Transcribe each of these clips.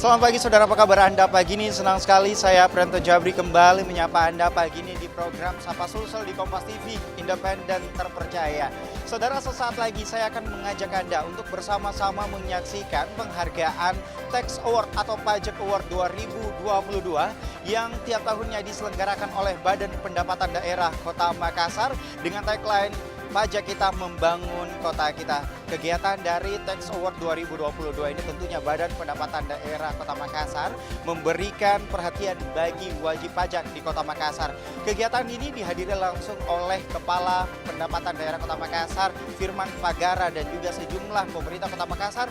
Selamat pagi saudara, apa kabar Anda pagi ini? Senang sekali saya Prento Jabri kembali menyapa Anda pagi ini di program Sapa Sulsel di Kompas TV, independen terpercaya. Saudara, sesaat lagi saya akan mengajak Anda untuk bersama-sama menyaksikan penghargaan Tax Award atau Pajak Award 2022 yang tiap tahunnya diselenggarakan oleh Badan Pendapatan Daerah Kota Makassar dengan tagline Pajak Kita Membangun Kota Kita. Kegiatan dari Tax Award 2022 ini tentunya Badan Pendapatan Daerah Kota Makassar memberikan perhatian bagi wajib pajak di Kota Makassar. Kegiatan ini dihadiri langsung oleh Kepala Pendapatan Daerah Kota Makassar, Firman Pagara, dan juga sejumlah pemerintah Kota Makassar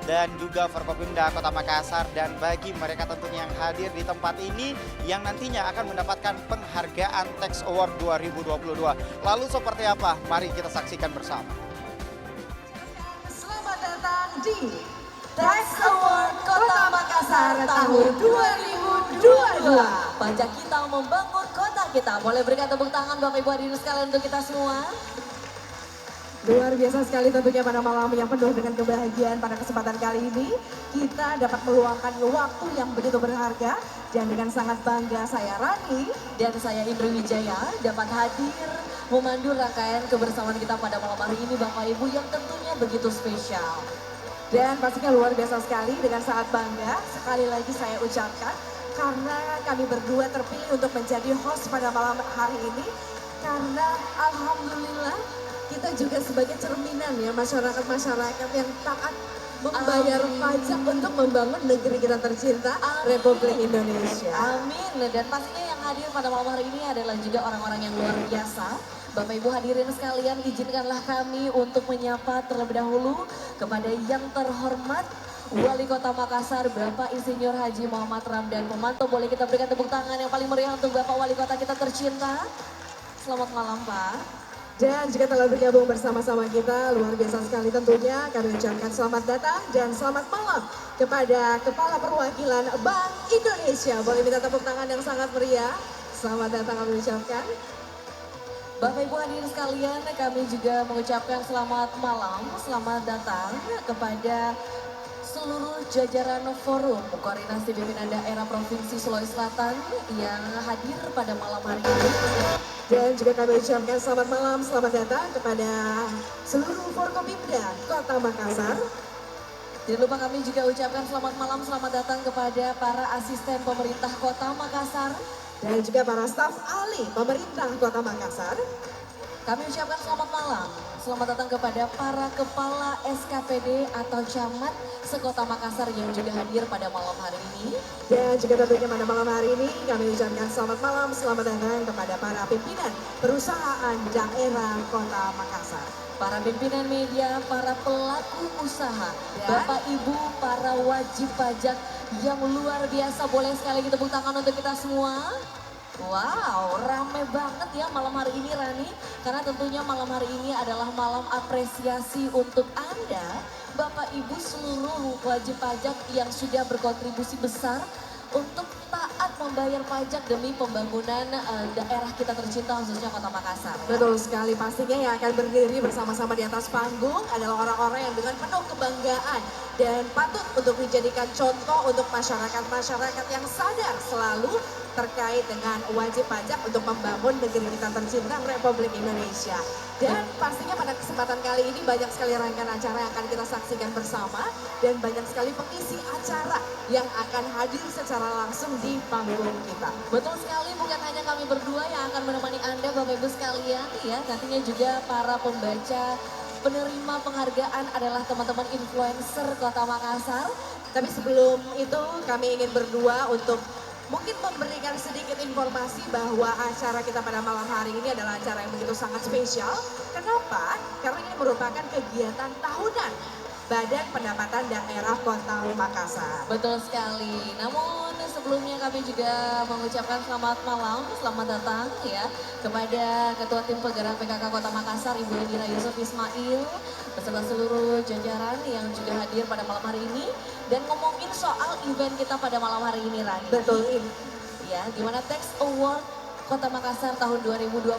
dan juga Forkopimda Kota Makassar. Dan bagi mereka tentunya yang hadir di tempat ini yang nantinya akan mendapatkan penghargaan Tax Award 2022. Lalu seperti apa? Mari kita saksikan bersama. Selamat datang di Tax Award Kota Makassar tahun 2022. Pajak kita membangun kota kita. Boleh berikan tepuk tangan Bapak Ibu hadirin sekalian untuk kita semua. Luar biasa sekali tentunya pada malam yang penuh dengan kebahagiaan. Pada kesempatan kali ini kita dapat meluangkan waktu yang begitu berharga. Dan dengan sangat bangga saya Rani dan saya Indri Wijaya dapat hadir memandu rangkaian kebersamaan kita pada malam hari ini Bapak Ibu yang tentunya begitu spesial. Dan pastinya luar biasa sekali, dengan sangat bangga sekali lagi saya ucapkan karena kami berdua terpilih untuk menjadi host pada malam hari ini. Karena alhamdulillah kita juga sebagai cerminan ya masyarakat-masyarakat yang taat membayar pajak untuk membangun negeri kita tercinta, Republik Indonesia. Amin. Dan pastinya yang hadir pada malam hari ini adalah juga orang-orang yang luar biasa. Bapak Ibu hadirin sekalian, izinkanlah kami untuk menyapa terlebih dahulu kepada yang terhormat Wali Kota Makassar, Bapak Insinyur Haji Muhammad Ramdan Pemanto. Boleh kita berikan tepuk tangan yang paling meriah untuk Bapak Wali Kota kita tercinta. Selamat malam Pak. Dan juga telah bergabung bersama-sama kita, luar biasa sekali tentunya kami ucapkan selamat datang dan selamat malam kepada Kepala Perwakilan Bank Indonesia. Boleh minta tepuk tangan yang sangat meriah. Selamat datang kami ucapkan. Bapak Ibu hadirin sekalian, kami juga mengucapkan selamat malam, selamat datang kepada seluruh jajaran forum koordinasi pimpinan daerah Provinsi Sulawesi Selatan yang hadir pada malam hari ini. Dan juga kami ucapkan selamat malam, selamat datang kepada seluruh Forkopimda Kota Makassar. Jangan lupa kami juga ucapkan selamat malam, selamat datang kepada para asisten pemerintah Kota Makassar. Dan juga para staf ahli pemerintah Kota Makassar. Kami ucapkan selamat malam, selamat datang kepada para kepala SKPD atau camat sekota Makassar yang juga hadir pada malam hari ini. Dan juga tentunya pada malam hari ini kami ucapkan selamat malam, selamat datang kepada para pimpinan perusahaan daerah Kota Makassar. Para pimpinan media, para pelaku usaha, Bapak Ibu, para wajib pajak yang luar biasa. Boleh sekali lagi tepuk tangan untuk kita semua. Wow, rame banget ya malam hari ini Rani. Karena tentunya malam hari ini adalah malam apresiasi untuk Anda, Bapak Ibu seluruh wajib pajak yang sudah berkontribusi besar untuk taat membayar pajak demi pembangunan daerah kita tercinta khususnya Kota Makassar. Betul sekali, pastinya yang akan berdiri bersama-sama di atas panggung adalah orang-orang yang dengan penuh kebanggaan dan patut untuk dijadikan contoh untuk masyarakat-masyarakat yang sadar selalu terkait dengan wajib pajak untuk membangun negeri kita tercinta Republik Indonesia. Dan pastinya pada kesempatan kali ini banyak sekali rangkaian acara yang akan kita saksikan bersama dan banyak sekali pengisi acara yang akan hadir secara langsung di panggung kita. Betul sekali, bukan hanya kami berdua yang akan menemani Anda Bapak Ibu sekalian ya, nantinya juga para pembaca penerima penghargaan adalah teman-teman influencer Kota Makassar. Tapi sebelum itu kami ingin berdua untuk mungkin memberikan sedikit informasi bahwa acara kita pada malam hari ini adalah acara yang begitu sangat spesial. Kenapa? Karena ini merupakan kegiatan tahunan Badan Pendapatan Daerah Kota Makassar. Betul sekali. Namun sebelumnya kami juga mengucapkan selamat malam, selamat datang ya kepada Ketua Tim Penggerak PKK Kota Makassar Ibu Indira Yusuf Ismail beserta seluruh jajaran yang juga hadir pada malam hari ini. Dan ngomongin soal event kita pada malam hari ini Rani. Betul. Ya, di mana Tax Award Kota Makassar tahun 2022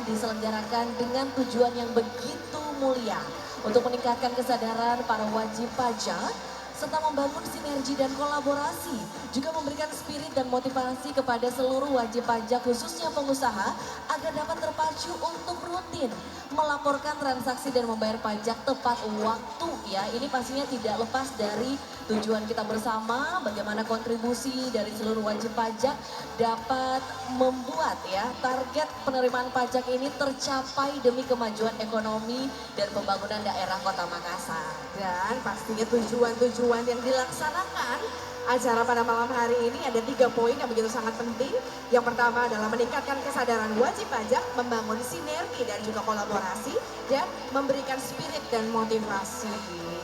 diselenggarakan dengan tujuan yang begitu mulia untuk meningkatkan kesadaran para wajib pajak serta membangun sinergi dan kolaborasi, juga memberikan spirit dan motivasi kepada seluruh wajib pajak khususnya pengusaha agar dapat terpacu untuk rutin melaporkan transaksi dan membayar pajak tepat waktu ya. Ini pastinya tidak lepas dari tujuan kita bersama, bagaimana kontribusi dari seluruh wajib pajak dapat membuat ya target penerimaan pajak ini tercapai demi kemajuan ekonomi dan pembangunan daerah Kota Makassar. Dan pastinya tujuan-tujuan yang dilaksanakan acara pada malam hari ini ada 3 poin yang begitu sangat penting. Yang pertama adalah meningkatkan kesadaran wajib pajak, membangun sinergi dan juga kolaborasi, dan memberikan spirit dan motivasi.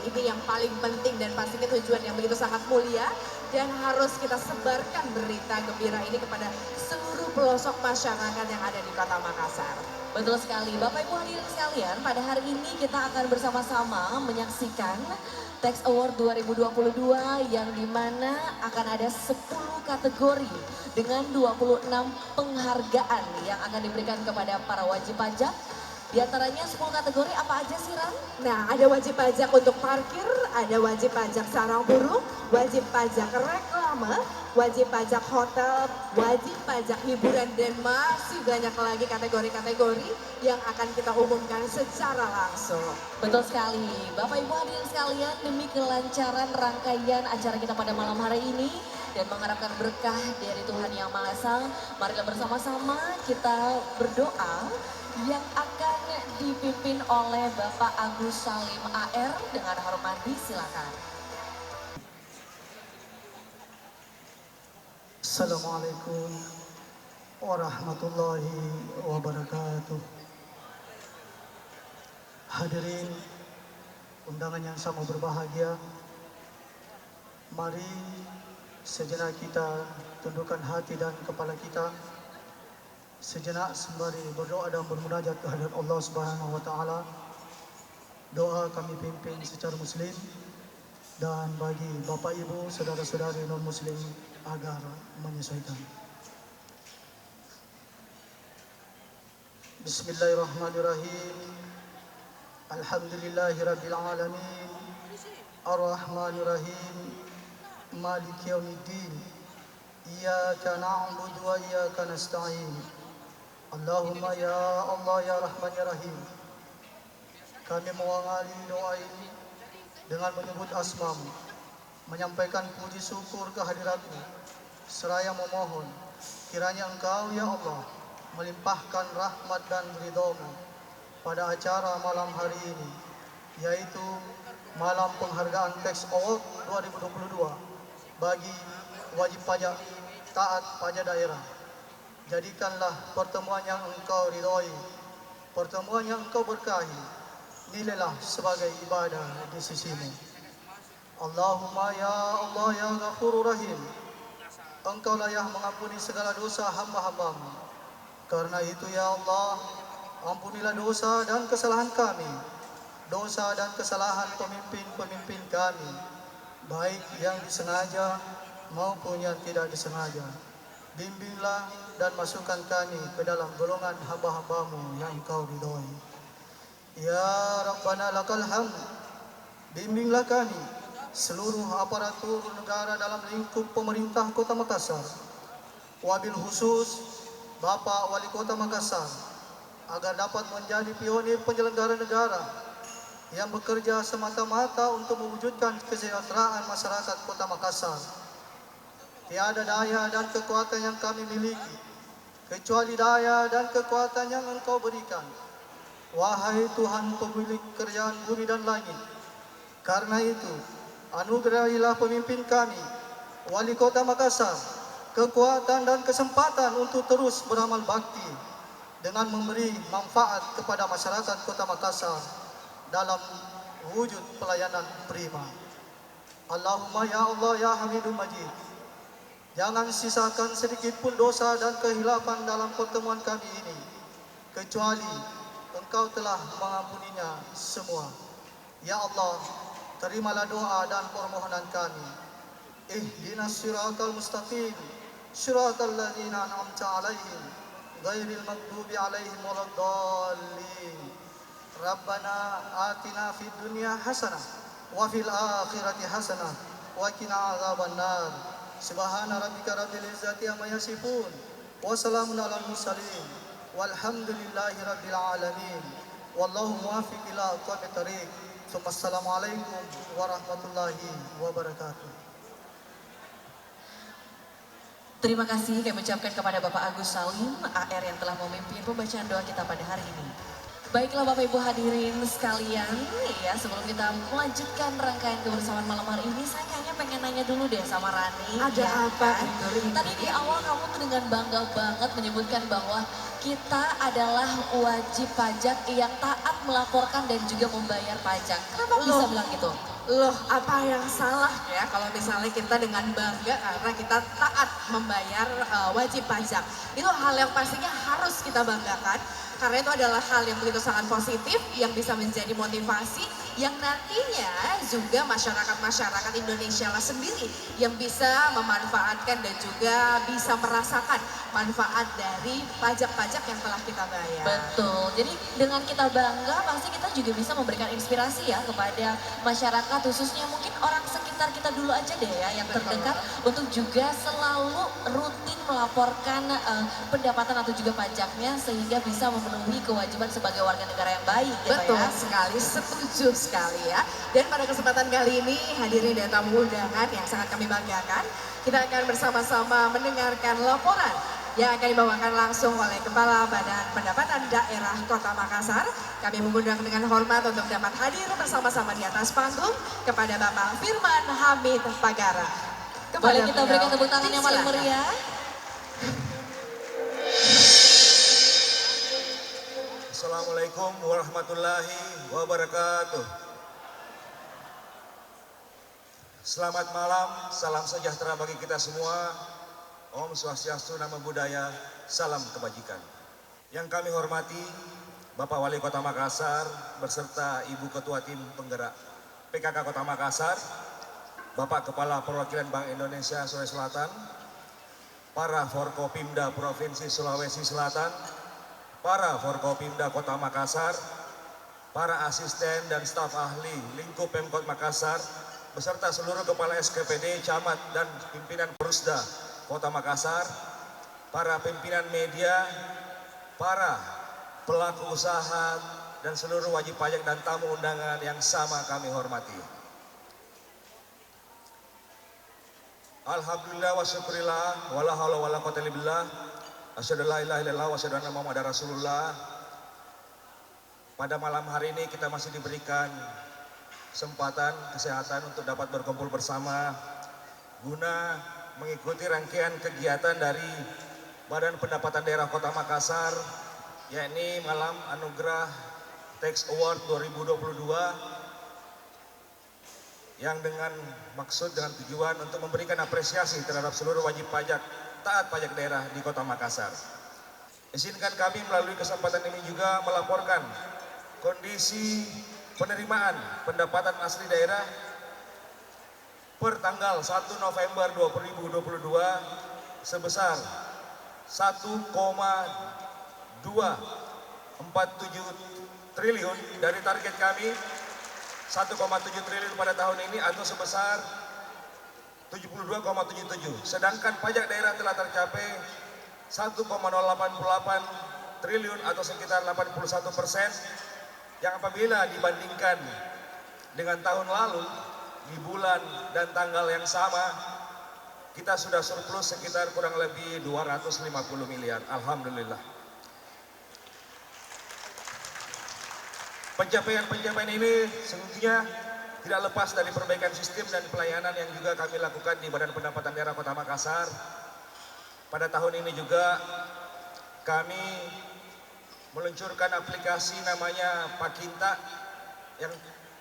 Ini yang paling penting dan pastinya tujuan yang begitu sangat mulia dan harus kita sebarkan berita gembira ini kepada seluruh pelosok masyarakat yang ada di Kota Makassar. Betul sekali, Bapak Ibu hadirin sekalian, pada hari ini kita akan bersama-sama menyaksikan Tax Award 2022 yang dimana akan ada 10 kategori dengan 26 penghargaan yang akan diberikan kepada para wajib pajak. Di antaranya 10 kategori apa aja sih Ran? Nah, ada wajib pajak untuk parkir, ada wajib pajak sarang burung, wajib pajak reklame, wajib pajak hotel, wajib pajak hiburan, dan masih banyak lagi kategori-kategori yang akan kita umumkan secara langsung. Betul sekali, Bapak Ibu hadirin sekalian, demi kelancaran rangkaian acara kita pada malam hari ini dan mengharapkan berkah dari Tuhan Yang Maha Esa, marilah bersama-sama kita berdoa yang akan dipimpin oleh Bapak Agus Salim AR dengan hormat silakan. Assalamualaikum warahmatullahi wabarakatuh. Hadirin undangan yang sama berbahagia, mari sejenak kita tundukkan hati dan kepala kita. Sejenak sembari berdoa dan bermunajat kehadirat Allah Subhanahu wa taala. Doa kami pimpin secara muslim dan bagi Bapak Ibu, saudara-saudari non muslim agar menyesuaikan. Bismillahirrahmanirrahim. Alhamdulillahirabbil alamin. Arrahmanirrahim. Maliki yaumiddin. Iyyaka na'budu wa iyyaka nasta'in. Allahumma ya Allah ya Rahman ya Rahim. Kami mengawali doa ini dengan menyebut asmamu, menyampaikan puji syukur kehadiratmu, seraya memohon kiranya Engkau ya Allah melimpahkan rahmat dan ridhamu pada acara malam hari ini, yaitu malam penghargaan Tax Award 2022 bagi wajib pajak taat pajak daerah. Jadikanlah pertemuan yang Engkau ridhoi, pertemuan yang Engkau berkahi, nilailah sebagai ibadah di sisimu. Allahumma ya Allah ya Ghafurur Rahim. Engkaulah yang mengampuni segala dosa hamba-hambamu. Karena itu ya Allah, ampunilah dosa dan kesalahan kami, dosa dan kesalahan pemimpin-pemimpin kami, baik yang disengaja maupun yang tidak disengaja. Bimbinglah dan masukkan kami ke dalam golongan hamba-hambamu yang Engkau ridhoi. Ya Rabbana lakal hamd. Bimbinglah kami, seluruh aparatur negara dalam lingkup pemerintah Kota Makassar, wabil khusus Bapak Wali Kota Makassar, agar dapat menjadi pionir penyelenggara negara yang bekerja semata-mata untuk mewujudkan kesejahteraan masyarakat Kota Makassar. Tiada daya dan kekuatan yang kami miliki, kecuali daya dan kekuatan yang Engkau berikan. Wahai Tuhan pemilik kerajaan bumi dan langit, karena itu anugerahilah pemimpin kami, Wali Kota Makassar, kekuatan dan kesempatan untuk terus beramal bakti dengan memberi manfaat kepada masyarakat Kota Makassar dalam wujud pelayanan prima. Allahumma ya Allah ya Hamidul Majid. Jangan sisakan sedikit pun dosa dan kehilapan dalam pertemuan kami ini, kecuali Engkau telah mengampuninya semua. Ya Allah, terimalah doa dan permohonan kami. Ihdinas siratal mustaqim, siratal ladzina an'amta 'alaihim, ghairil maghdubi 'alaihim waladdallin. Rabbana atina fid dunya hasanah وفي الآخرة حسنة وقنا عذاب النار سبحان ربك رب العزة عما يصفون وسلام على المرسلين والحمد لله رب العالمين والله موافق إلى أقوام الطريق ثم السلام عليكم ورحمة الله وبركاته. Terima kasih kami ucapkan kepada Bapak Agus Salim, AR yang telah memimpin pembacaan doa kita pada hari ini. Baiklah Bapak Ibu hadirin sekalian, ya sebelum kita melanjutkan rangkaian kebersamaan malam hari ini, saya kayaknya pengen nanya dulu deh sama Rani. Ada ya apa? kan? Tadi di awal kamu tuh dengan bangga banget menyebutkan bahwa kita adalah wajib pajak yang taat melaporkan dan juga membayar pajak. Kenapa bisa bilang gitu? Loh, apa yang salah ya kalau misalnya kita dengan bangga karena kita taat membayar wajib pajak. Itu hal yang pastinya harus kita banggakan karena itu adalah hal yang begitu sangat positif yang bisa menjadi motivasi yang nantinya juga masyarakat Indonesia lah sendiri yang bisa memanfaatkan dan juga bisa merasakan manfaat dari pajak-pajak yang telah kita bayar. Betul, jadi dengan kita bangga pasti kita juga bisa memberikan inspirasi ya kepada masyarakat khususnya mungkin orang sekitar kita dulu aja deh ya yang terdekat untuk juga selalu rutin melaporkan pendapatan atau juga pajaknya sehingga bisa memenuhi kewajiban sebagai warga negara yang baik gitu Betul ya. sekali, setuju sekali ya. Dan pada kesempatan kali ini hadirin dan tamu undangan yang sangat kami banggakan, kita akan bersama-sama mendengarkan laporan yang akan dibawakan langsung oleh Kepala Badan Pendapatan Daerah Kota Makassar. Kami mengundang dengan hormat untuk dapat hadir bersama-sama di atas panggung kepada Bapak Firman Hamid Pagara. Boleh kita berikan tepuk tangan yang paling Silakan. meriah? Assalamualaikum warahmatullahi wabarakatuh. Selamat malam, salam sejahtera bagi kita semua. Om Swastiastu, Namo Buddhaya, salam kebajikan. Yang kami hormati Bapak Wali Kota Makassar beserta Ibu Ketua Tim Penggerak PKK Kota Makassar, Bapak Kepala Perwakilan Bank Indonesia Sulawesi Selatan, para Forkopimda Provinsi Sulawesi Selatan, para Forkopimda Kota Makassar, para asisten dan staf ahli lingkup Pemkot Makassar, beserta seluruh kepala SKPD, camat dan pimpinan Perusda Kota Makassar, para pimpinan media, para pelaku usaha, dan seluruh wajib pajak dan tamu undangan yang sama kami hormati. Alhamdulillah wa syukurillah wa la haula wa la quwwata illa billah. Asyhadu la ilaha illallah wa asyhadu anna Muhammadar Rasulullah. Pada malam hari ini kita masih diberikan kesempatan, kesehatan untuk dapat berkumpul bersama guna mengikuti rangkaian kegiatan dari Badan Pendapatan Daerah Kota Makassar, yakni Malam Anugerah Tax Award 2022 yang dengan maksud dan tujuan untuk memberikan apresiasi terhadap seluruh wajib pajak taat pajak daerah di Kota Makassar. Izinkan kami melalui kesempatan ini juga melaporkan kondisi penerimaan pendapatan asli daerah per tanggal 1 November 2022 sebesar 1,247 triliun dari target kami 1,7 triliun pada tahun ini atau sebesar 72,77. Sedangkan pajak daerah telah tercapai 1,088 triliun atau sekitar 81%, yang apabila dibandingkan dengan tahun lalu di bulan dan tanggal yang sama kita sudah surplus sekitar kurang lebih 250 miliar. Alhamdulillah. Pencapaian ini sesungguhnya tidak lepas dari perbaikan sistem dan pelayanan yang juga kami lakukan di Badan Pendapatan Daerah Kota Makassar. Pada tahun ini juga kami meluncurkan aplikasi namanya Pakinta yang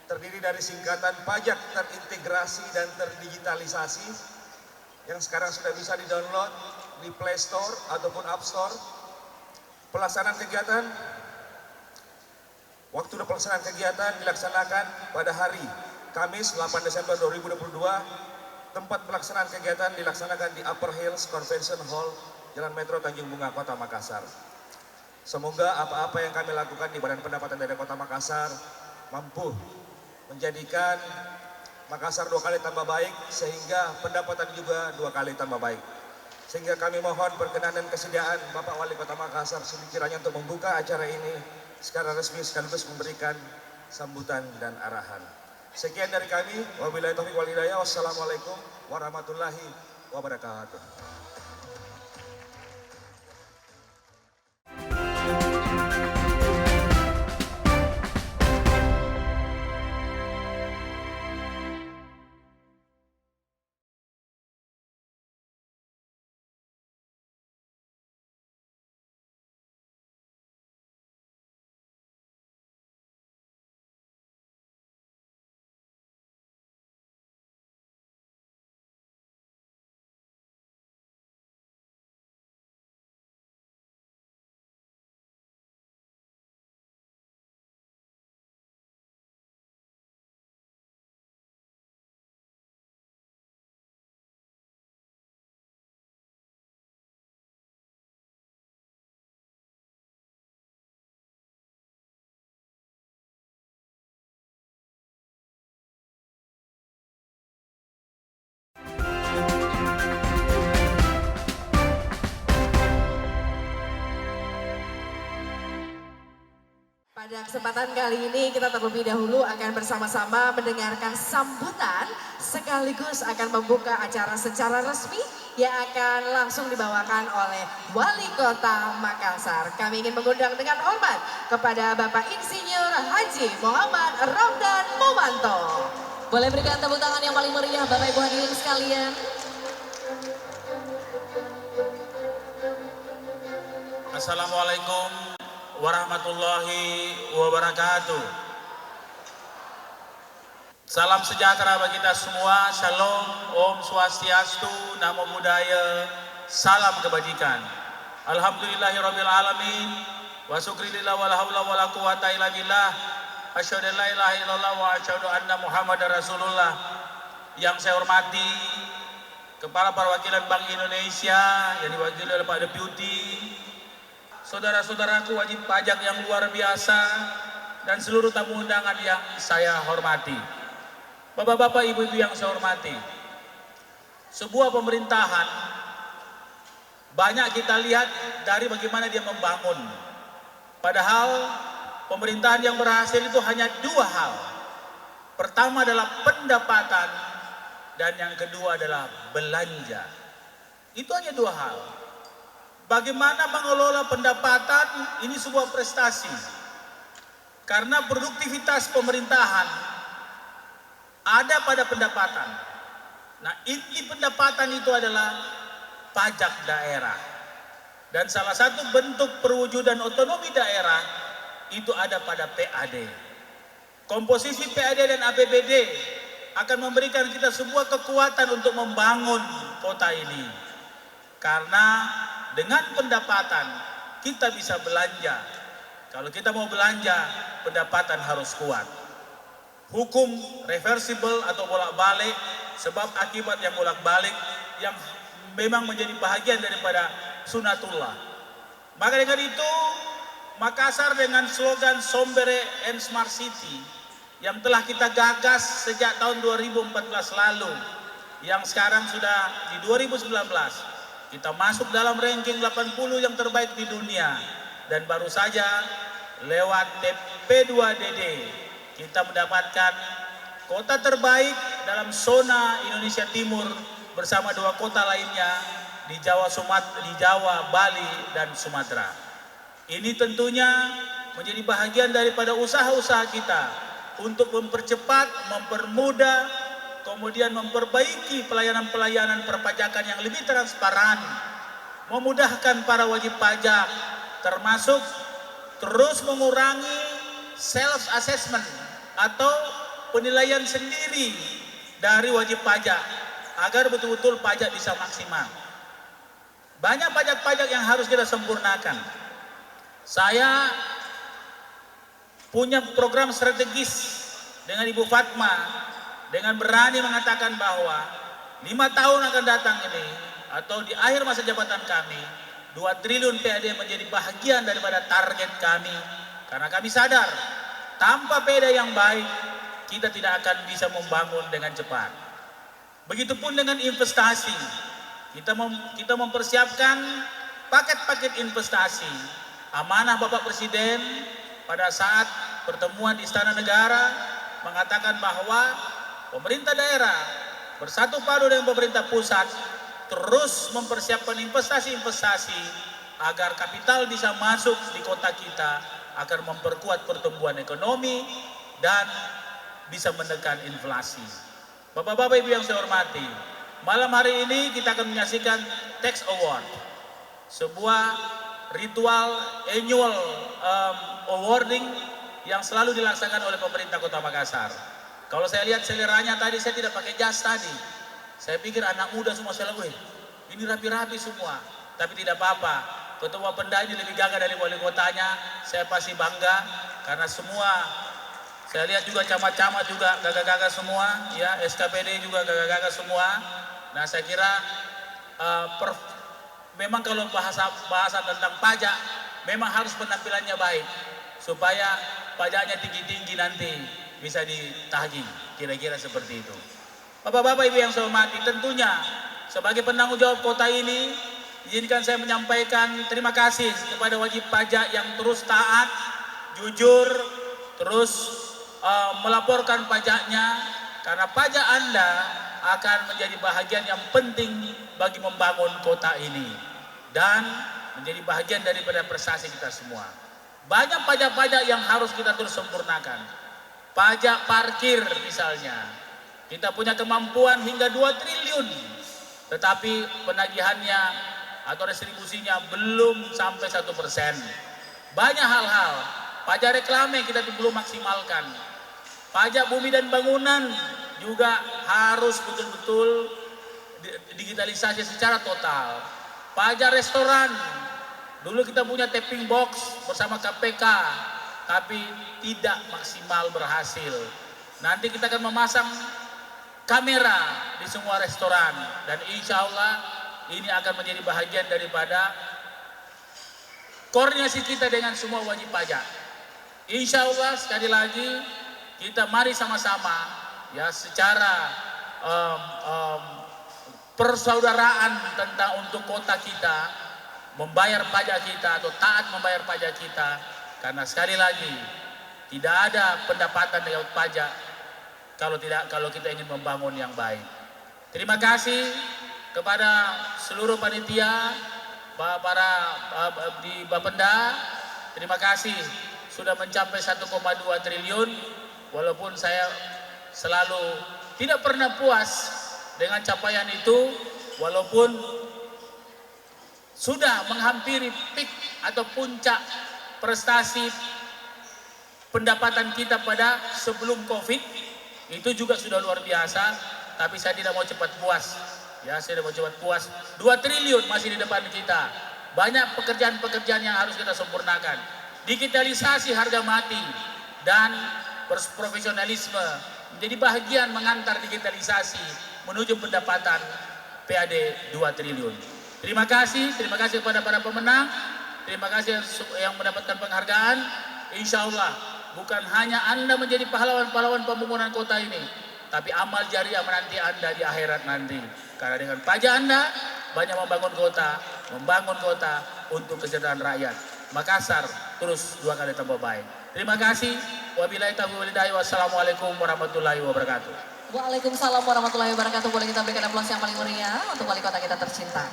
terdiri dari singkatan pajak terintegrasi dan terdigitalisasi yang sekarang sudah bisa di-download di Play Store ataupun App Store. Pelaksanaan kegiatan, waktu pelaksanaan kegiatan dilaksanakan pada hari Kamis 8 Desember 2022. Tempat pelaksanaan kegiatan dilaksanakan di Upper Hills Convention Hall, Jalan Metro Tanjung Bunga, Kota Makassar. Semoga apa-apa yang kami lakukan di Badan Pendapatan Daerah Kota Makassar mampu menjadikan Makassar 2 kali tambah baik, sehingga pendapatan juga 2 kali tambah baik. Sehingga kami mohon perkenan dan kesediaan Bapak Wali Kota Makassar sekiranya untuk membuka acara ini secara resmi sekaligus memberikan sambutan dan arahan. Sekian dari kami, wabillahi taufiq wal hidayah, wassalamualaikum warahmatullahi wabarakatuh. Pada kesempatan kali ini kita terlebih dahulu akan bersama-sama mendengarkan sambutan sekaligus akan membuka acara secara resmi yang akan langsung dibawakan oleh Wali Kota Makassar. Kami ingin mengundang dengan hormat kepada Bapak Insinyur Haji Muhammad Ramdan Momanto. Boleh berikan tepuk tangan yang paling meriah Bapak Ibu hadirin sekalian. Assalamualaikum warahmatullahi wabarakatuh. Salam sejahtera bagi kita semua. Shalom, Om Swastiastu, Namo Buddhaya, salam kebajikan. Alhamdulillahirabbil alamin. Wa syukrilillah wala haula wala quwata illa billah. Asyhadu an la ilaha illallah wa asyhadu anna Muhammadar Rasulullah. Yang saya hormati Kepala Perwakilan Bank Indonesia yang diwakili oleh Pak Deputi, saudara-saudaraku wajib pajak yang luar biasa, dan seluruh tamu undangan yang saya hormati. Bapak-bapak, ibu-ibu yang saya hormati, sebuah pemerintahan banyak kita lihat dari bagaimana dia membangun. Padahal pemerintahan yang berhasil itu hanya 2 hal. Pertama adalah pendapatan, dan yang kedua adalah belanja. Itu hanya 2 hal. Bagaimana mengelola pendapatan ini sebuah prestasi. Karena produktivitas pemerintahan ada pada pendapatan. Nah, inti pendapatan itu adalah pajak daerah. Dan salah satu bentuk perwujudan otonomi daerah itu ada pada PAD. Komposisi PAD dan APBD akan memberikan kita sebuah kekuatan untuk membangun kota ini. Karena dengan pendapatan kita bisa belanja. Kalau kita mau belanja, pendapatan harus kuat. Hukum reversible atau bolak-balik, sebab akibat yang bolak-balik yang memang menjadi bahagian daripada sunatullah. Maka dengan itu, Makassar dengan slogan Sombere and Smart City yang telah kita gagas sejak tahun 2014 lalu, yang sekarang sudah di 2019, kita masuk dalam ranking 80 yang terbaik di dunia. Dan baru saja lewat TP2DD kita mendapatkan kota terbaik dalam zona Indonesia Timur bersama 2 kota lainnya di Jawa, Bali, dan Sumatera. Ini tentunya menjadi bahagian daripada usaha-usaha kita untuk mempercepat, mempermudah, kemudian memperbaiki pelayanan-pelayanan perpajakan yang lebih transparan, memudahkan para wajib pajak, termasuk terus mengurangi self assessment atau penilaian sendiri dari wajib pajak agar betul-betul pajak bisa maksimal. Banyak pajak-pajak yang harus kita sempurnakan. Saya punya program strategis dengan Ibu Fatma dengan berani mengatakan bahwa 5 tahun akan datang ini atau di akhir masa jabatan kami 2 triliun PAD menjadi bahagian daripada target kami, karena kami sadar tanpa PAD yang baik kita tidak akan bisa membangun dengan cepat. Begitupun dengan investasi. Kita mempersiapkan paket-paket investasi. Amanah Bapak Presiden pada saat pertemuan di Istana Negara mengatakan bahwa pemerintah daerah bersatu padu dengan pemerintah pusat terus mempersiapkan investasi-investasi agar kapital bisa masuk di kota kita, agar memperkuat pertumbuhan ekonomi dan bisa menekan inflasi. Bapak-bapak Ibu yang saya hormati, malam hari ini kita akan menyaksikan Tax Award, sebuah ritual annual awarding yang selalu dilaksanakan oleh pemerintah Kota Makassar. Kalau saya lihat seleranya tadi, saya tidak pakai jas tadi. Saya pikir anak muda semua saya lihat, ini rapi-rapi semua. Tapi tidak apa-apa. Ketua Pemda ini lebih gagah dari wali kotanya. Saya pasti bangga karena semua, saya lihat juga camat-camat juga gagah-gagah semua, ya SKPD juga gagah-gagah semua. Nah saya kira memang kalau bahasa tentang pajak, memang harus penampilannya baik supaya pajaknya tinggi-tinggi nanti bisa ditagih, kira-kira seperti itu. Bapak-bapak Ibu yang saya hormati, tentunya sebagai penanggung jawab kota ini, izinkan saya menyampaikan terima kasih kepada wajib pajak yang terus taat, jujur, terus melaporkan pajaknya, karena pajak Anda akan menjadi bahagian yang penting bagi membangun kota ini dan menjadi bahagian daripada prestasi kita semua. Banyak pajak-pajak yang harus kita terus sempurnakan. Pajak parkir misalnya, kita punya kemampuan hingga 2 triliun, tetapi penagihannya atau distribusinya belum sampai 1%. Banyak hal-hal, pajak reklame kita belum maksimalkan. Pajak bumi dan bangunan juga harus betul-betul digitalisasi secara total. Pajak restoran, dulu kita punya tapping box bersama KPK, tapi tidak maksimal berhasil. Nanti kita akan memasang kamera di semua restoran dan insya Allah ini akan menjadi bahagian daripada koordinasi kita dengan semua wajib pajak. Insya Allah sekali lagi kita mari sama-sama ya secara persaudaraan tentang untuk kota kita membayar pajak kita atau taat membayar pajak kita, karena sekali lagi tidak ada pendapatan lewat pajak kalau kita ingin membangun yang baik. Terima kasih kepada seluruh panitia di Bapenda. Terima kasih sudah mencapai 1,2 triliun. Walaupun saya selalu tidak pernah puas dengan capaian itu, walaupun sudah menghampiri peak atau puncak prestasi pendapatan kita pada sebelum Covid, itu juga sudah luar biasa, tapi saya tidak mau cepat puas. Ya, saya tidak mau cepat puas. 2 triliun masih di depan kita. Banyak pekerjaan-pekerjaan yang harus kita sempurnakan. Digitalisasi harga mati dan profesionalisme menjadi bahagian mengantar digitalisasi menuju pendapatan PAD 2 triliun. Terima kasih kepada para pemenang, terima kasih yang mendapatkan penghargaan. Insya Allah bukan hanya Anda menjadi pahlawan-pahlawan pembangunan kota ini, tapi amal jariah menanti Anda di akhirat nanti. Karena dengan pajak Anda banyak membangun kota untuk kesejahteraan rakyat. Makassar terus 2 kali tambah baik. Terima kasih. Wabillahi taufiq wal hidayah. Wassalamualaikum warahmatullahi wabarakatuh. Waalaikumsalam warahmatullahi wabarakatuh. Boleh kita berikan aplaus yang paling meriah untuk wali kota kita tercinta.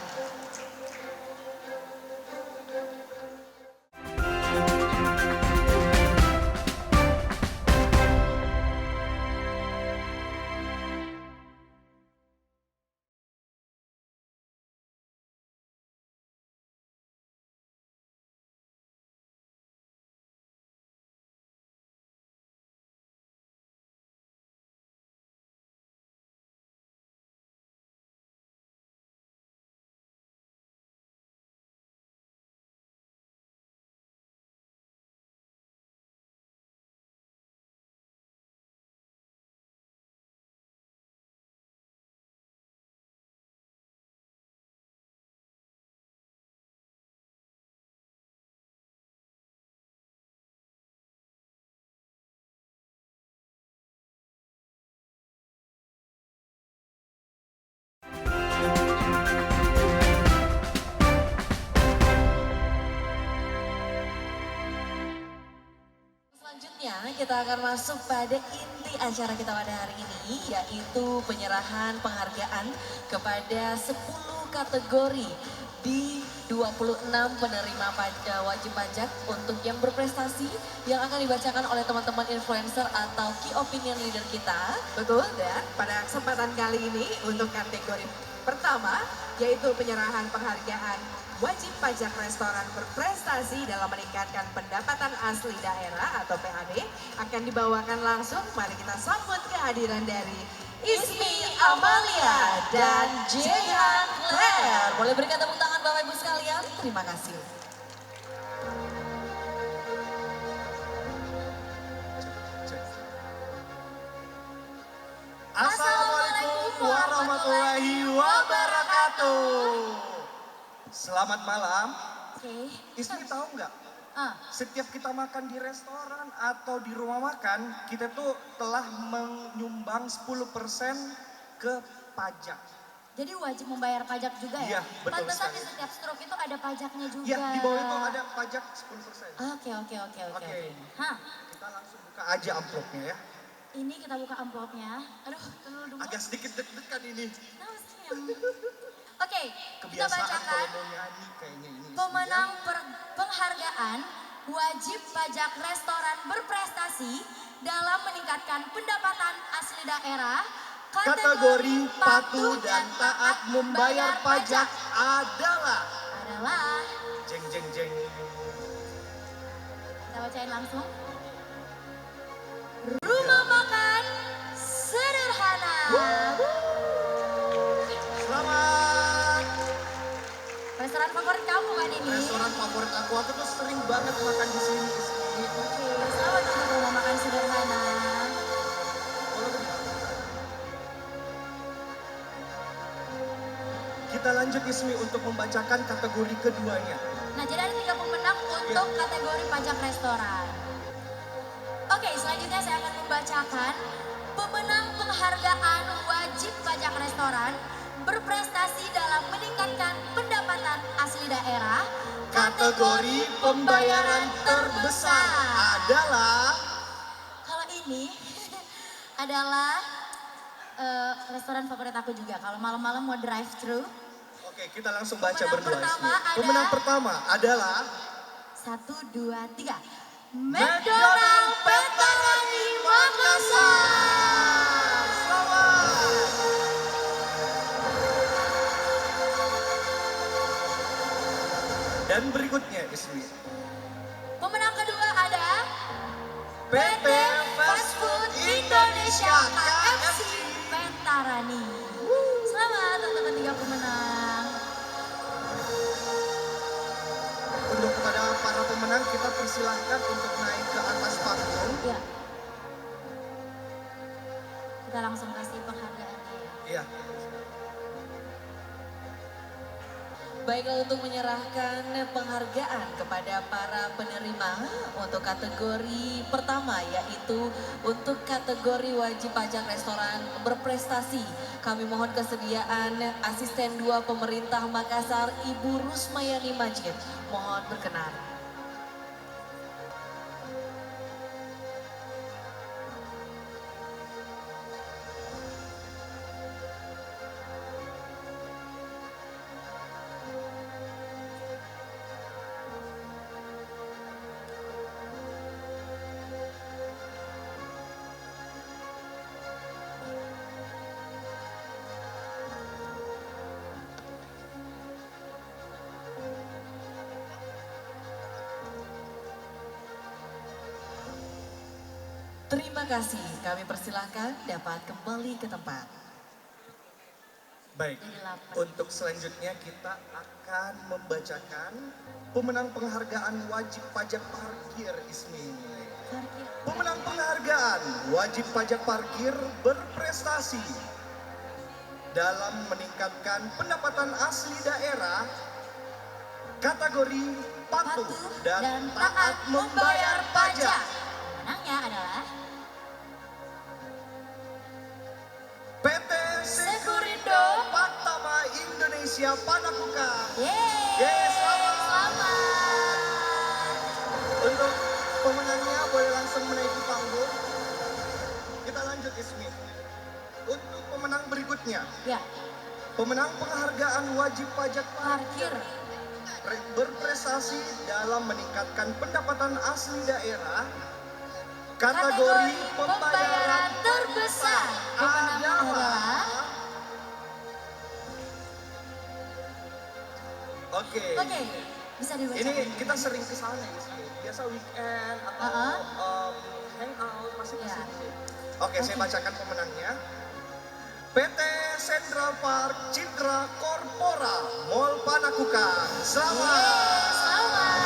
Selanjutnya kita akan masuk pada inti acara kita pada hari ini, yaitu penyerahan penghargaan kepada 10 kategori di 26 penerima wajib pajak untuk yang berprestasi yang akan dibacakan oleh teman-teman influencer atau key opinion leader kita. Betul, dan pada kesempatan kali ini untuk kategori pertama yaitu penyerahan penghargaan wajib pajak restoran berprestasi dalam meningkatkan pendapatan asli daerah atau PAD akan dibawakan langsung. Mari kita sambut kehadiran dari Ismi Amalia dan Jehan Claire. Boleh berikan tepuk tangan Bapak Ibu sekalian. Terima kasih. Assalamualaikum warahmatullahi wabarakatuh. Selamat malam. Oke. Ismi tahu nggak? Ah, Setiap kita makan di restoran atau di rumah makan, kita tuh telah menyumbang 10% ke pajak. Jadi wajib membayar pajak juga ya? Iya, betul Pantesan sekali. di setiap stroke itu ada pajaknya juga. Ya, di bawah itu ada pajak 10%. Oke. Oke. Hah, Kita langsung buka aja amplopnya ya. ini kita buka amplopnya. Aduh, dulu. Agak sedikit deg-degan ini. Kenapa sih yang... Oke, kita Kebiasaan bacakan kalau mau nyanyi kayaknya ini. Ismi, pemenang penghargaan wajib pajak restoran berprestasi dalam meningkatkan pendapatan asli daerah. Kategori patuh dan taat membayar pajak adalah jeng jeng jeng. Kita bacain langsung. Rumah makan sederhana. Selamat. Restoran favorit kamu kan ini? Restoran favorit aku tuh sering banget makan di sini. Ismi. Oke, selamat untuk rumah makan sederhana. Kita lanjut Ismi untuk membacakan kategori keduanya. Nah, jadi ada 3 pemenang untuk kategori pajak restoran. Oke, selanjutnya saya akan membacakan pemenang penghargaan wajib pajak restoran berprestasi dalam meningkatkan pendapatan asli daerah. Kategori pembayaran terbesar adalah Kalau ini adalah restoran favorit aku juga. Kalau malam-malam mau drive thru. Oke, kita langsung baca Pemenang berdua pertama Ismi. ada- Pemenang pertama adalah 1, 2, 3. McDonald Petarani Makassar. Selamat. Dan berikutnya Ismi. Pemenang kedua ada PT Fast Food Indonesia KFC. Pentarani. Selamat untuk ketiga pemenang. Untuk kepada para pemenang kita persilahkan untuk naik ke atas panggung. Ya. Kita langsung kasih penghargaannya ya. Iya. Baiklah, untuk menyerahkan penghargaan kepada para penerima untuk kategori pertama, yaitu untuk kategori wajib pajak restoran berprestasi. Kami mohon kesediaan Asisten 2 Pemerintah Makassar, Ibu Rusmayani Majid. Mohon berkenan. Terima kasih, kami persilahkan dapat kembali ke tempat. Baik, Jadi lapar. untuk selanjutnya kita akan membacakan pemenang penghargaan wajib pajak parkir Ismi. Parkir. Pemenang penghargaan wajib pajak parkir berprestasi dalam meningkatkan pendapatan asli daerah kategori patuh dan taat membayar pajak. Menangnya adalah PT Sekurindo Patama Indonesia Panakuka. yeay. Yes, selamat. Selamat. Untuk pemenangnya boleh langsung menaiki Ismi. Untuk pemenang berikutnya, Ya, pemenang penghargaan wajib pajak parkir. berprestasi dalam meningkatkan pendapatan asli daerah. Kategori pembayaran terbesar. Pemenangnya adalah Oke. Oke, bisa dibacakan. Ini kita sering ke sana ya, biasa weekend atau hangout masih ke Ya. sini. Oke, saya bacakan pemenangnya. PT Central Park Citra Corpora Mall Panakukang. Selamat. Selamat.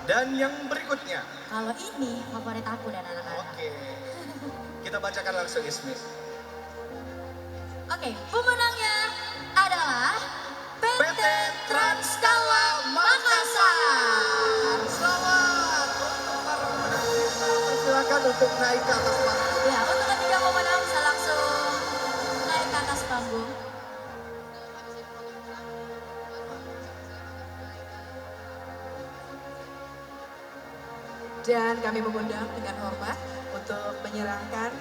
Dan yang berikutnya. Kalau ini favorit aku dan anak-anak. Oke. Kita bacakan langsung Ismi. Oke, pemenangnya adalah PT Transkala Makassar. Selamat untuk para pemenang kita. Silakan untuk naik ke atas panggung. Ya, untuk ketiga pemenang bisa langsung naik ke atas panggung. Dan kami mengundang dengan hormat untuk menyerahkan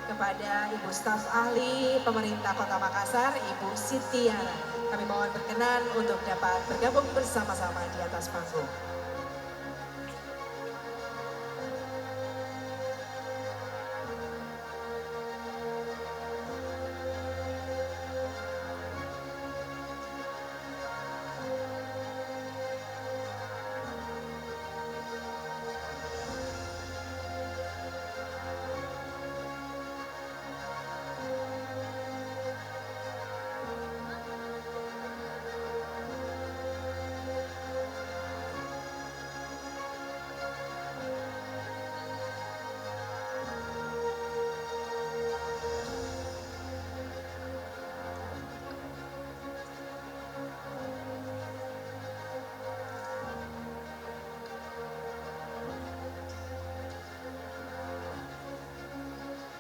kepada Ibu Staf Ahli Pemerintah Kota Makassar, Ibu Sitiara. Kami mohon berkenan untuk dapat bergabung bersama-sama di atas panggung.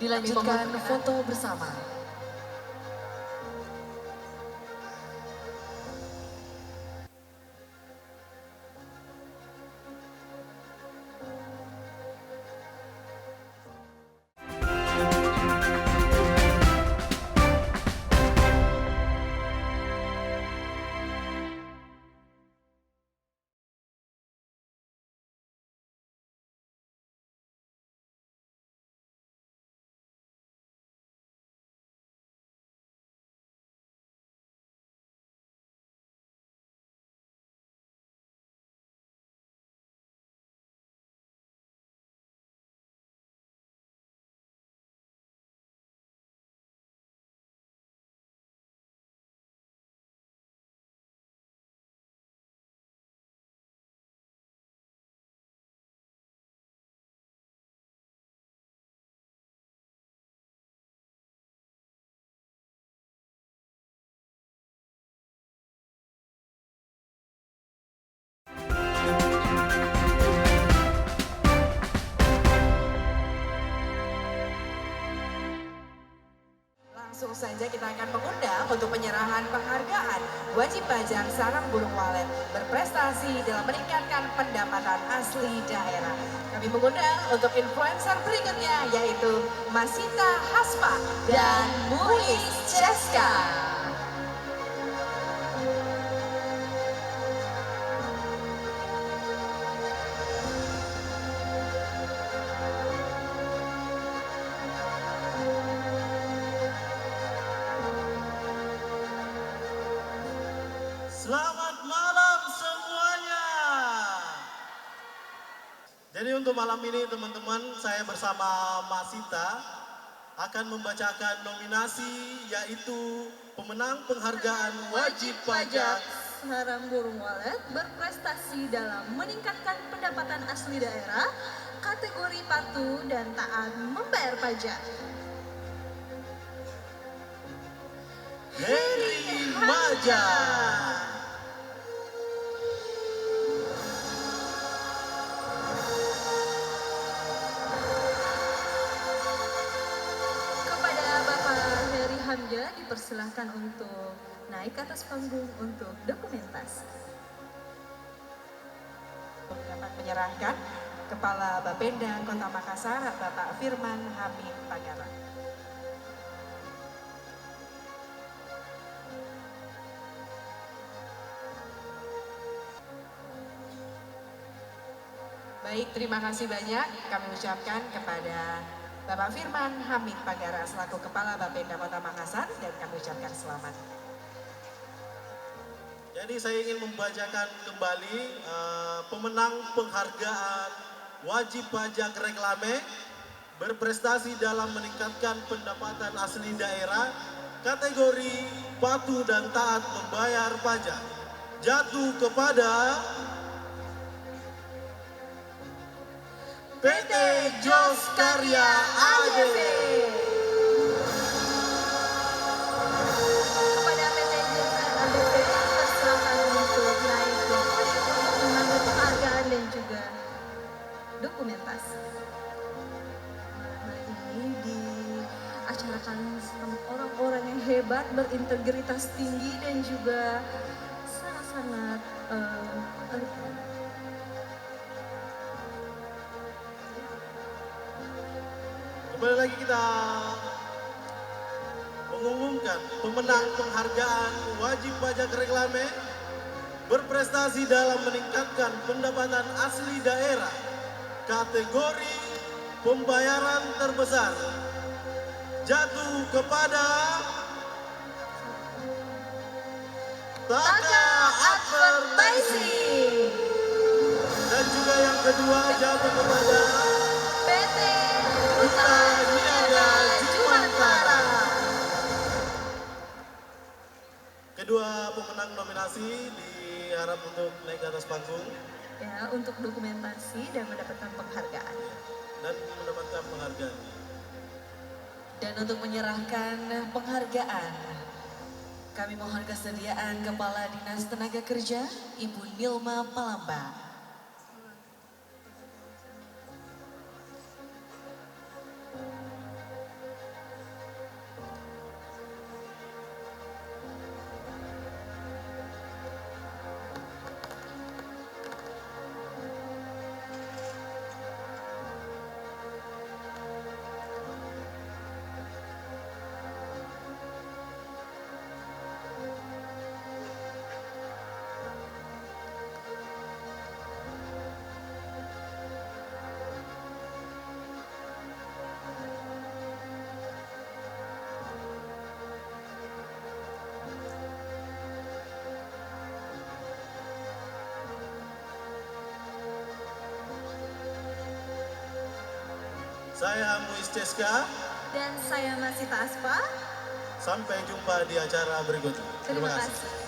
Dilanjutkan foto bersama. Langsung saja kita akan mengundang untuk penyerahan penghargaan wajib pajak sarang burung walet berprestasi dalam meningkatkan pendapatan asli daerah. Kami mengundang untuk influencer berikutnya yaitu Masita Haspa dan Muiz Ceska. Selamat malam semuanya. Jadi untuk malam ini teman-teman, saya bersama Masita akan membacakan nominasi yaitu pemenang penghargaan wajib pajak Sarang burung walet berprestasi dalam meningkatkan pendapatan asli daerah, kategori patuh dan taat membayar pajak. Heri Maja. Kepada Bapak Heri Hamja dipersilahkan untuk naik ke atas panggung untuk dokumentasi. untuk dapat menyerahkan Kepala Bapenda Kota Makassar, Bapak Firman Hamid Pagara. Baik, terima kasih banyak kami ucapkan kepada Bapak Firman Hamid Pagara selaku Kepala Bapenda Kota Makassar dan kami ucapkan selamat. Jadi saya ingin membacakan kembali pemenang penghargaan wajib pajak reklame berprestasi dalam meningkatkan pendapatan asli daerah kategori patuh dan taat membayar pajak jatuh kepada PT Jos Karya ADV. Kepada PT Jos ADV persilakan untuk naik ke podium mengambil penghargaan dan juga dokumentasi. Hari ini diacarakan sama orang-orang yang hebat, berintegritas tinggi dan juga sangat-sangat Kembali lagi kita mengumumkan pemenang penghargaan wajib pajak reklame berprestasi dalam meningkatkan pendapatan asli daerah kategori pembayaran terbesar jatuh kepada Taka Advertising. Dan juga yang kedua jatuh kepada PT Duta Niaga Jumantara. Kedua pemenang nominasi diharap untuk naik ke atas panggung ya untuk dokumentasi dan mendapatkan penghargaan. dan mendapatkan penghargaan. Dan untuk menyerahkan penghargaan, kami mohon kesediaan Kepala Dinas Tenaga Kerja, Ibu Nilma Palamba. Saya Muiz Ceska. Dan saya Masita Aspa. Sampai jumpa di acara berikutnya. Terima kasih.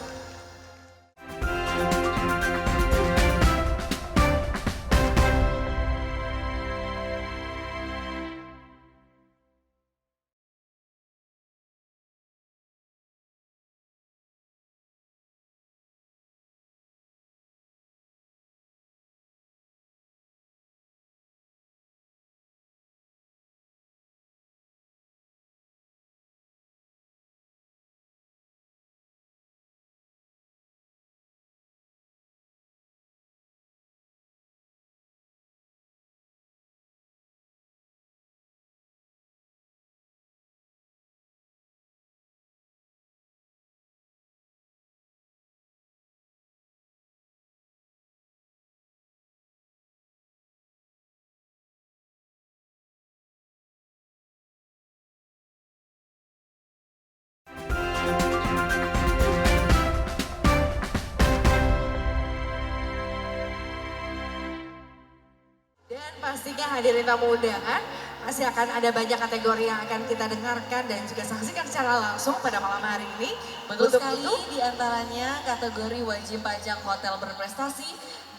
Dan pastinya hadirin tamu undangan, masih akan ada banyak kategori yang akan kita dengarkan dan juga saksikan secara langsung pada malam hari ini. Betul sekali, diantaranya kategori wajib pajak hotel berprestasi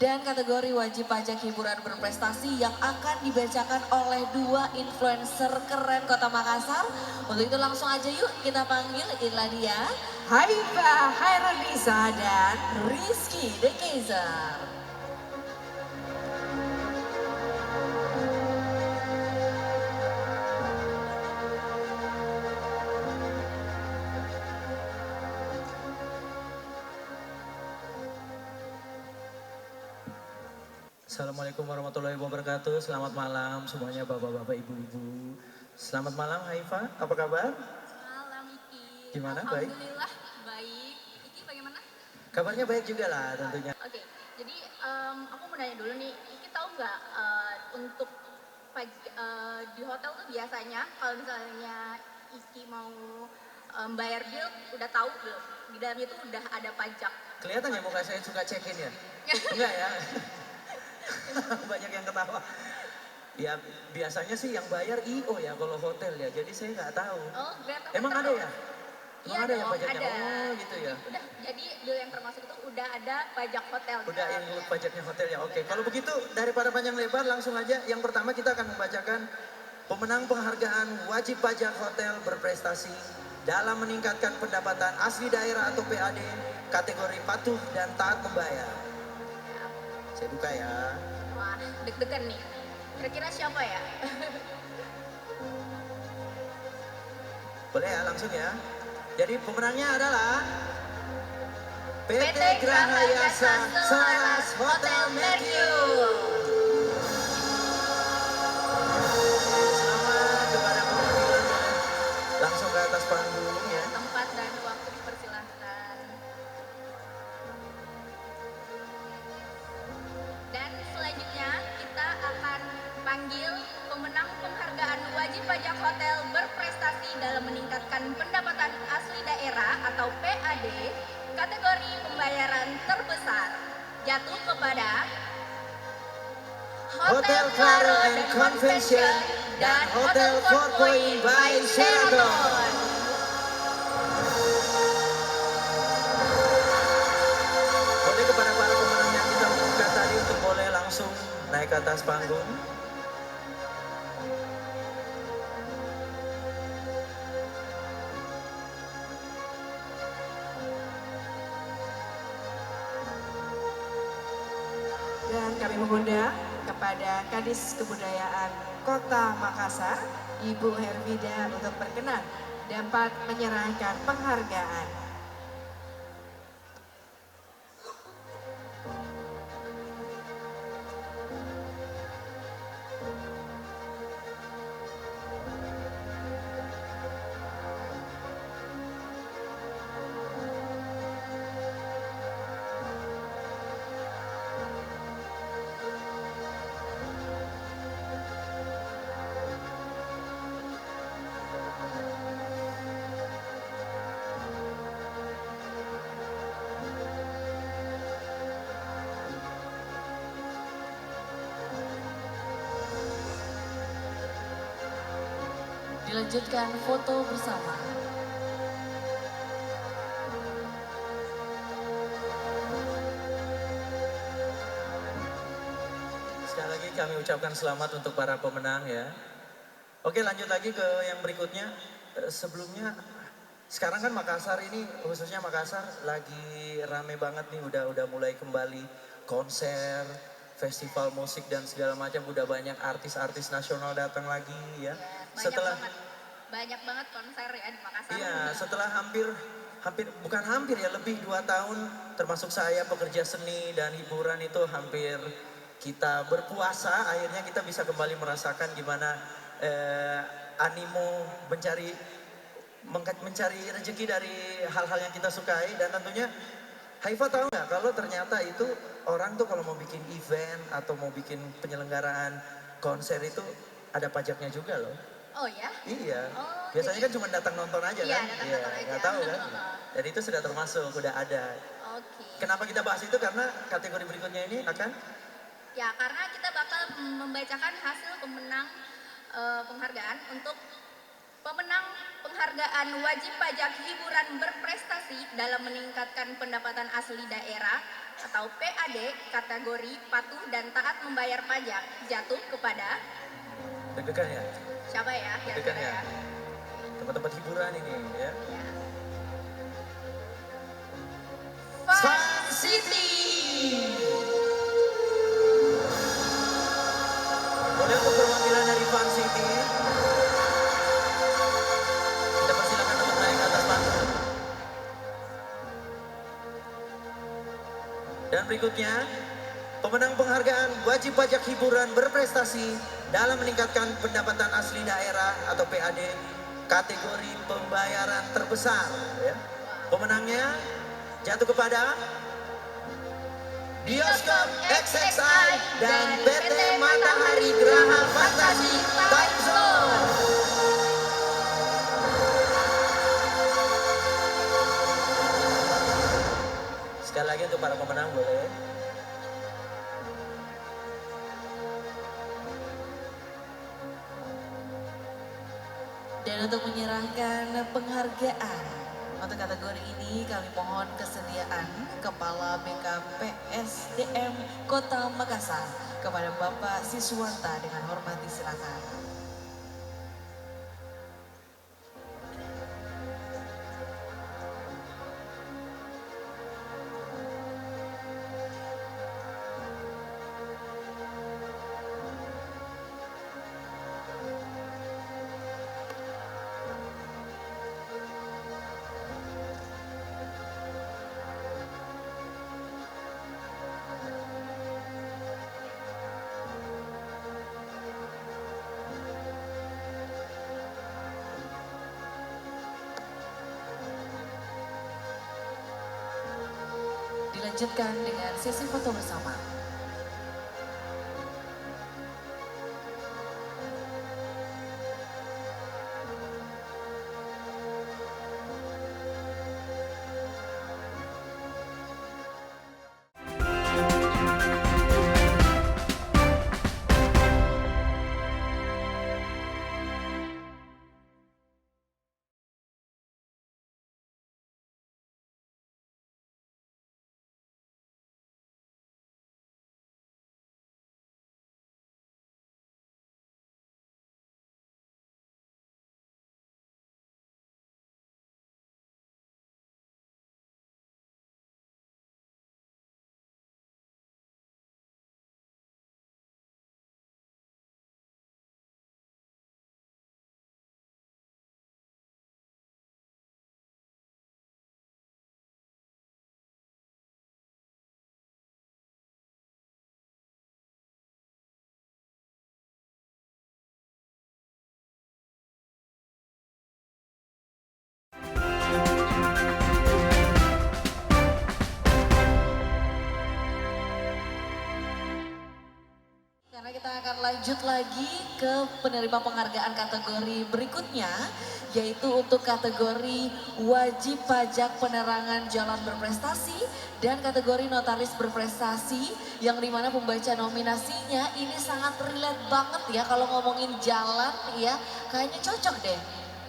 dan kategori wajib pajak hiburan berprestasi yang akan dibacakan oleh dua influencer keren Kota Makassar. Untuk itu langsung aja yuk kita panggil, inilah dia Haifah Hairunisa dan Rizky Dekeza. Assalamualaikum warahmatullahi wabarakatuh. Selamat malam semuanya bapak-bapak, ibu-ibu. Selamat malam Haifa, apa kabar? Malam Iki. Gimana, baik? Alhamdulillah baik. Iki bagaimana? Kabarnya baik juga lah tentunya. Oke, jadi aku mau nanya dulu nih, Iki tahu nggak untuk di hotel tuh biasanya kalau misalnya Iki mau bayar bill udah tahu belum? Di dalamnya tuh udah ada pajak. Kelihatan ya muka saya suka check-in ya? Enggak ya? Banyak yang ketawa. Ya biasanya sih yang bayar IO ya kalau hotel ya, jadi saya nggak tahu. Oh, berarti Emang ada ya? Iya Emang ada ya dong, pajaknya? ada. Oh gitu ya. Udah, jadi bill yang termasuk itu udah ada pajak hotel. di Udah dalamnya. include pajaknya hotel ya. Oke, kalau begitu daripada panjang lebar langsung aja. Yang pertama kita akan membacakan pemenang penghargaan wajib pajak hotel berprestasi dalam meningkatkan pendapatan asli daerah atau PAD kategori patuh dan taat membayar. Saya buka ya. Wah, deg-degan nih. Kira-kira siapa ya? Boleh ya langsung ya. Jadi pemenangnya adalah PT PT Graha Yasa Selaras Selaras Hotel Mercure. Selamat kepada penampilan boleh langsung ke atas panggung ya. Tempat dan waktu dipersilahkan. Dan selanjutnya kita akan panggil pemenang penghargaan wajib pajak hotel berprestasi dalam meningkatkan pendapatan asli daerah atau PAD kategori pembayaran terbesar jatuh kepada Hotel Claro and Convention dan Hotel Four Point by Sheraton. Boleh kepada para pemenang yang kita umumkan tadi untuk boleh langsung naik ke atas panggung. Dan kami mengundang kepada Kadis Kebudayaan Kota Makassar, Ibu Hervida untuk berkenan dapat menyerahkan penghargaan. Dilanjutkan foto bersama. Sekali lagi kami ucapkan selamat untuk para pemenang ya. Oke, lanjut lagi ke yang berikutnya. Sebelumnya sekarang kan Makassar ini, khususnya Makassar lagi rame banget nih, udah mulai kembali konser, festival musik dan segala macam, udah banyak artis-artis nasional datang lagi ya. Banyak banget konser ya di Makassar. Iya, setelah hampir bukan hampir ya, lebih 2 tahun termasuk saya pekerja seni dan hiburan itu hampir kita berpuasa, akhirnya kita bisa kembali merasakan gimana animo mencari rezeki dari hal-hal yang kita sukai. Dan tentunya Haifa tahu nggak kalau ternyata itu orang tuh kalau mau bikin event atau mau bikin penyelenggaraan konser itu ada pajaknya juga loh. Oh ya? Iya. Oh, biasanya kan cuma datang nonton aja iya, kan? datang Iya, nonton aja. nggak tahu kan? Dan itu sudah termasuk, udah ada. Oke. Kenapa kita bahas itu? Karena kategori berikutnya ini akan Ya, karena kita bakal membacakan hasil pemenang penghargaan untuk pemenang penghargaan wajib pajak hiburan berprestasi dalam meningkatkan pendapatan asli daerah atau PAD kategori patuh dan taat membayar pajak jatuh kepada deg-degan ya? siapa ya? Deg-degan ya? Tempat-tempat hiburan ini ya. Fun City. Boleh untuk perwakilan dari Fun City. Kita persilakan untuk naik ke atas panggung. Dan berikutnya pemenang penghargaan wajib pajak hiburan berprestasi dalam meningkatkan pendapatan asli daerah atau PAD kategori pembayaran terbesar. Ya. Pemenangnya jatuh kepada Bioskop XXI dan PT Matahari Geraha Fantasi Time Zone. Sekali lagi untuk para pemenang boleh. Dan untuk menyerahkan penghargaan untuk kategori ini kami mohon kesediaan Kepala BKPSDM Kota Makassar kepada Bapak Siswanta dengan hormat disilakan. Dilanjutkan dengan sesi foto bersama. Karena kita akan lanjut lagi ke penerima penghargaan kategori berikutnya, yaitu untuk kategori wajib pajak penerangan jalan berprestasi dan kategori notaris berprestasi, yang dimana pembaca nominasinya ini sangat relate banget ya kalau ngomongin jalan ya, kayaknya cocok deh.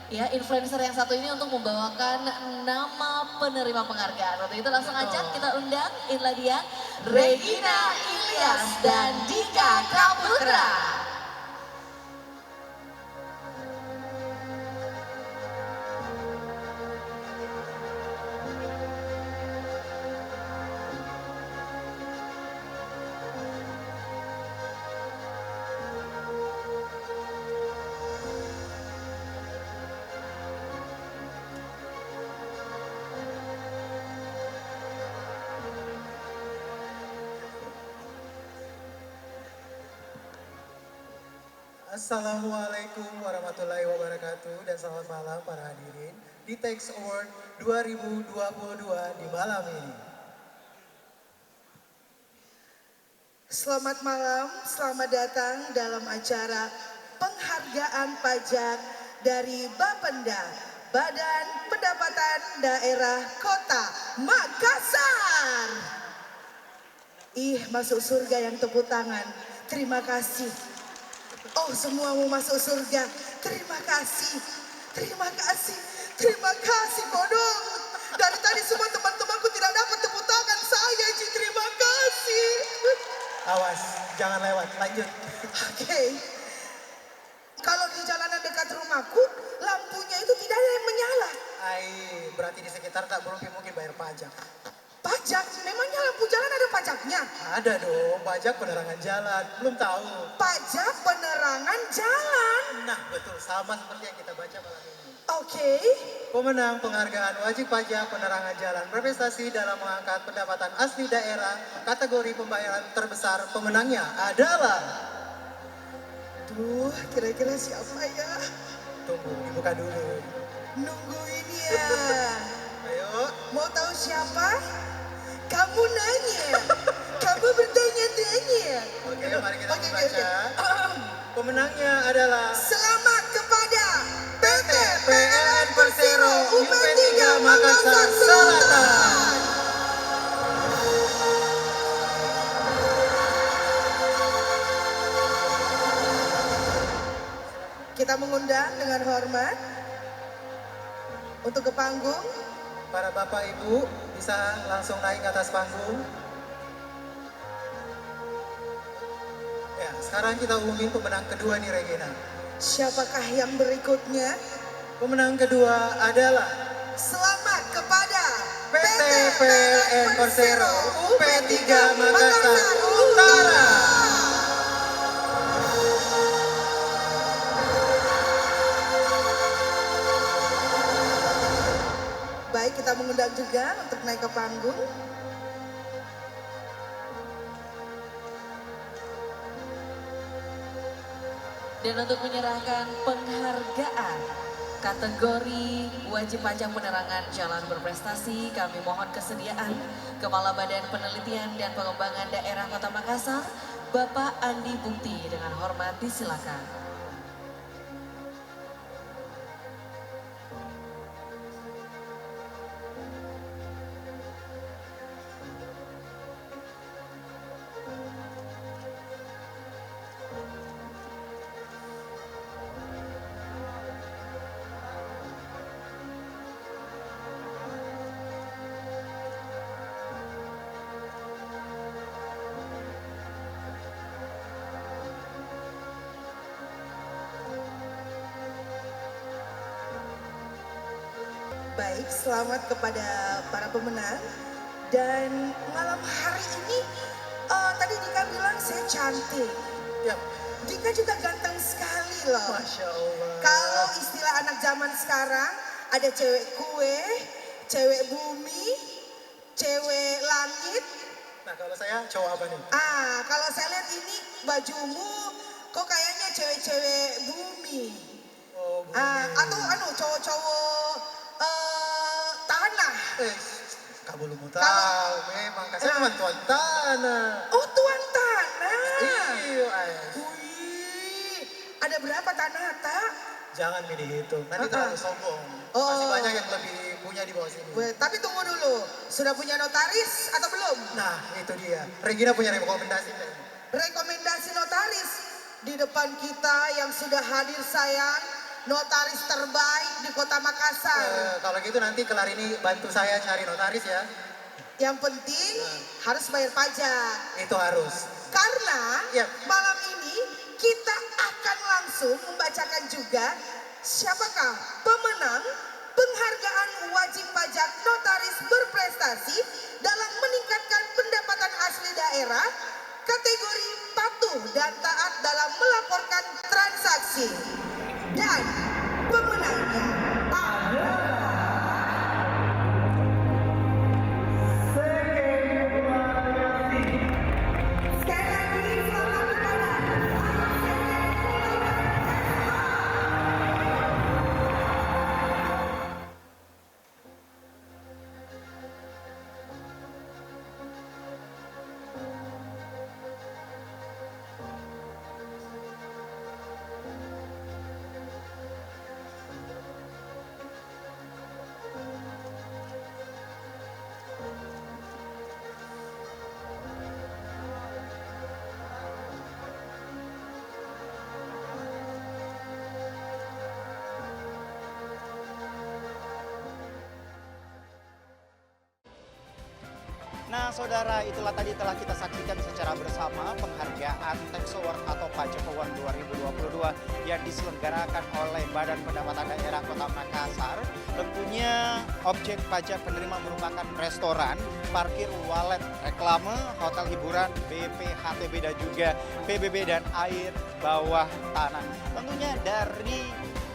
Ya, influencer yang satu ini untuk membawakan nama penerima penghargaan. Waktu itu langsung aja kita undang, inilah dia Regina Ilyas dan Dika Kaputra. Assalamualaikum warahmatullahi wabarakatuh dan selamat malam para hadirin di Text Award 2022 di malam ini. Selamat malam, selamat datang dalam acara penghargaan pajak dari Bapenda, Badan Pendapatan Daerah Kota Makassar. Ih, masuk surga yang tepuk tangan. Terima kasih. Oh, semua mau masuk surga. Terima kasih. Terima kasih. Terima kasih, Kodong. Dari tadi semua teman-temanku tidak dapat tepuk tangan saya, Ji. Terima kasih. Awas, jangan lewat, lanjut. Oke. Kalau di jalanan dekat rumahku, lampunya itu tidak ada yang menyala. Berarti di sekitar tak belum mungkin bayar pajak. Pajak? Memangnya lampu jalan ada pajaknya? pajaknya? Ada dong, pajak penerangan jalan. Belum tahu. Pajak penerangan jalan. Nah, betul. Sama seperti yang kita baca malam ini. Oke. Pemenang penghargaan wajib pajak penerangan jalan berprestasi dalam mengangkat pendapatan asli daerah kategori pembayaran terbesar pemenangnya adalah... Duh, kira-kira siapa ya? Tunggu, dibuka dulu. Nungguin ya. Ayo. Mau tahu siapa? Kamu nanya. Kamu bertanya-tanya. Oke, mari kita Oke, membaca. oke. Pemenangnya adalah Selamat kepada PT PLN Persero UP3 Makassar Selatan. Kita mengundang dengan hormat untuk ke panggung. Para bapak ibu bisa langsung naik ke atas panggung. Ya, sekarang kita umumin pemenang kedua nih Regina. Siapakah yang berikutnya? Pemenang kedua adalah Selamat kepada PT PLN Persero UP3 Makassar Utara. Baik, kita mengundang juga untuk naik ke panggung. Dan untuk menyerahkan penghargaan kategori wajib pajak penerangan jalan berprestasi, kami mohon kesediaan Kepala Badan Penelitian dan Pengembangan Daerah Kota Makassar, Bapak Andi Bukti, dengan hormat disilakan. Baik, selamat kepada para pemenang. Dan malam hari ini, tadi Dika bilang saya cantik. Ya, Dika juga ganteng sekali loh. Masya Allah. Kalau istilah anak zaman sekarang, ada cewek kue, cewek bumi, cewek langit. Nah, kalau saya cowok apa nih? Kalau saya lihat ini bajumu, kok kayaknya cewek-cewek bumi. Oh, bumi. Atau cowok-cowok tanah. Kamu belum tahu, memang saya cuma tuan tanah. Oh, tuan tanah. Iya, Wih, ada berapa tanah, Tak? jangan dihitung, nanti terlalu sombong. Oh. Masih banyak yang lebih punya di bawah sini. Tapi tunggu dulu, sudah punya notaris atau belum? Nah, itu dia. Regina punya rekomendasi. Rekomendasi notaris di depan kita yang sudah hadir sayang, notaris terbaik di Kota Makassar. Kalau gitu nanti kelar ini bantu saya cari notaris ya. Yang penting harus bayar pajak. Itu harus. Karena Ya. malam ini kita akan langsung membacakan juga siapakah pemenang penghargaan wajib pajak notaris berprestasi dalam meningkatkan pendapatan asli daerah kategori patuh dan taat dalam melaporkan transaksi. Dan pemenangnya adalah sekali lagi selamat kepada saudara, itulah tadi telah kita saksikan secara bersama penghargaan Tax Award atau Pajak Award 2022 yang diselenggarakan oleh Badan Pendapatan Daerah Kota Makassar. Tentunya objek pajak penerima merupakan restoran, parkir, walet, reklame, hotel hiburan, BPHTB dan juga PBB dan air bawah tanah. Tentunya dari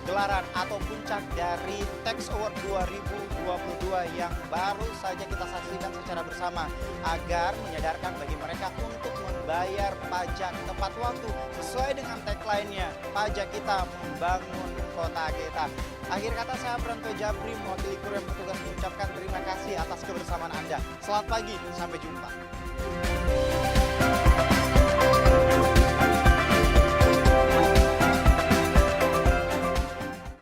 gelaran atau puncak dari Tax Award 2022 yang baru saja kita saksikan secara bersama agar menyadarkan bagi mereka untuk membayar pajak tepat waktu sesuai dengan tagline-nya, pajak kita membangun kota kita. Akhir kata, saya Pranto Jabri mewakili kru yang bertugas mengucapkan terima kasih atas kebersamaan Anda. Selamat pagi, sampai jumpa.